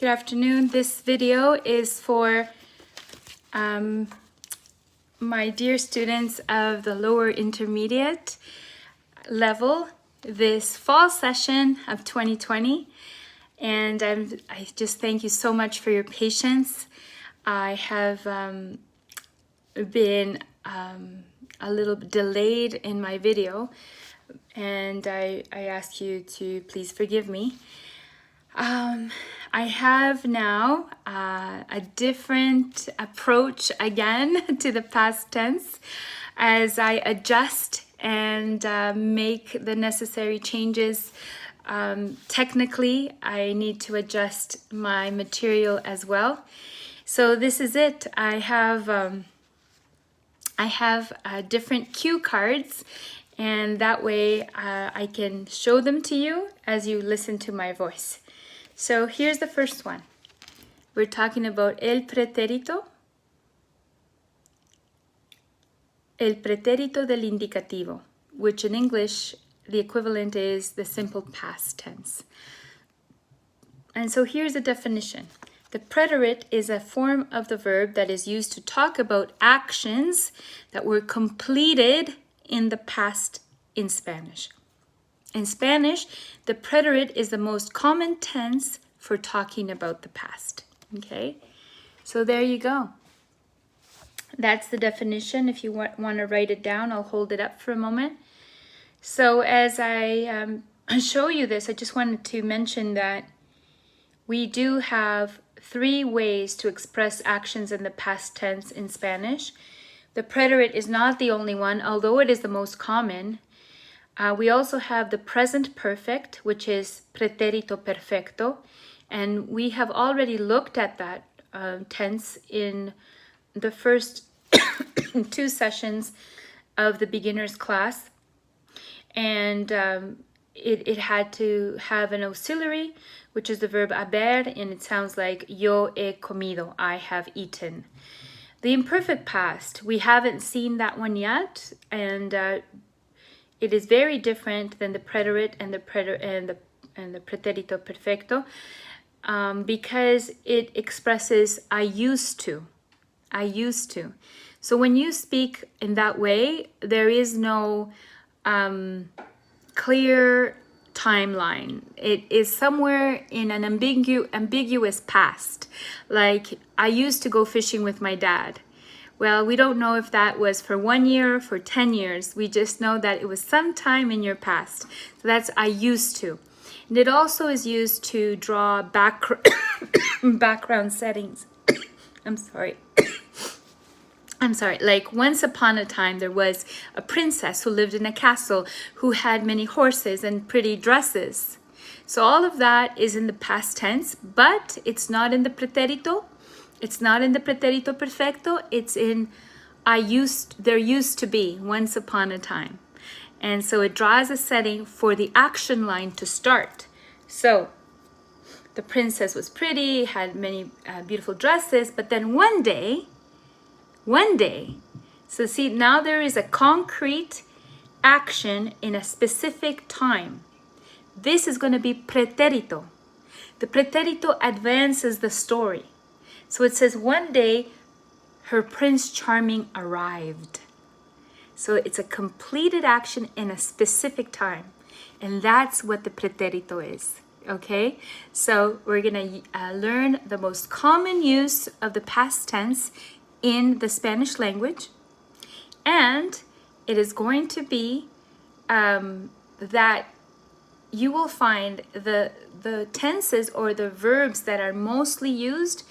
Good afternoon. This video is for my dear students of the lower intermediate level this fall session of 2020. And I just thank you so much for your patience. I have been a little delayed in my video, and I ask you to please forgive me. I have now a different approach again to the past tense as I adjust and make the necessary changes. Technically, I need to adjust my material as well. So this is it. I have different cue cards, and that way I can show them to you as you listen to my voice. So here's the first one. We're talking about el pretérito del indicativo, which in English, the equivalent is the simple past tense. And so here's the definition. The preterite is a form of the verb that is used to talk about actions that were completed in the past in Spanish. In Spanish, the preterite is the most common tense for talking about the past. Okay, so there you go. That's the definition. If you want to write it down, I'll hold it up for a moment. So as I show you this, I just wanted to mention that we do have 3 ways to express actions in the past tense in Spanish. The preterite is not the only one, although it is the most common. We also have the present perfect, which is pretérito perfecto, and we have already looked at that tense in the first 2 sessions of the beginner's class. And it had to have an auxiliary, which is the verb haber, and it sounds like yo he comido, I have eaten. The imperfect past, we haven't seen that one yet, and it is very different than the preterite and the pretérito perfecto because it expresses I used to. I used to. So when you speak in that way, there is no clear timeline. It is somewhere in an ambiguous past. Like, I used to go fishing with my dad. Well, we don't know if that was for 1 year or for 10 years. We just know that it was sometime in your past. So that's I used to. And it also is used to draw background settings. I'm sorry. Like once upon a time, there was a princess who lived in a castle who had many horses and pretty dresses. So all of that is in the past tense, but it's not in the pretérito. It's not in the pretérito perfecto. It's in there used to be, once upon a time. And so it draws a setting for the action line to start. So the princess was pretty, had many beautiful dresses, but then one day, so see, now there is a concrete action in a specific time. This is going to be pretérito. The pretérito advances the story. So it says one day her Prince Charming arrived. So it's a completed action in a specific time. And that's what the pretérito is. Okay? So we're going to learn the most common use of the past tense in the Spanish language. And it is going to be that you will find the tenses or the verbs that are mostly used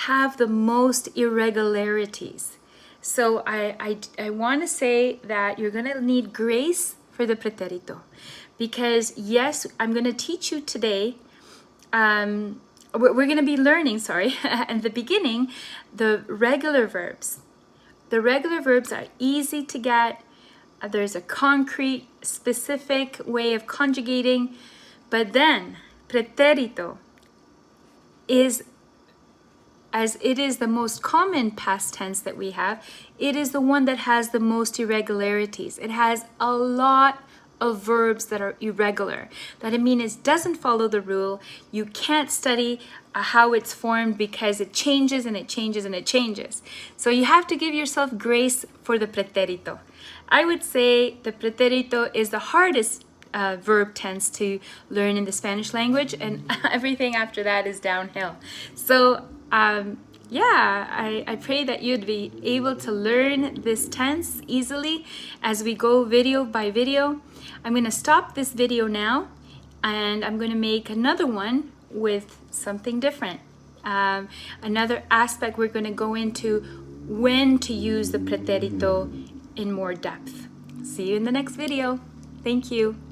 have the most irregularities. So I want to say that you're going to need grace for the pretérito, because yes, I'm going to teach you today. We're going to be learning, at the beginning, the regular verbs. The regular verbs are easy to get. There's a concrete, specific way of conjugating, but then pretérito is, as it is the most common past tense that we have, it is the one that has the most irregularities. It has a lot of verbs that are irregular. That it means it doesn't follow the rule. You can't study how it's formed because it changes and it changes and it changes. So you have to give yourself grace for the pretérito. I would say the pretérito is the hardest verb tense to learn in the Spanish language, and everything after that is downhill. So yeah, I pray that you'd be able to learn this tense easily as we go video by video. I'm going to stop this video now, and I'm going to make another one with something different. Another aspect we're going to go into when to use the pretérito in more depth. See you in the next video. Thank you.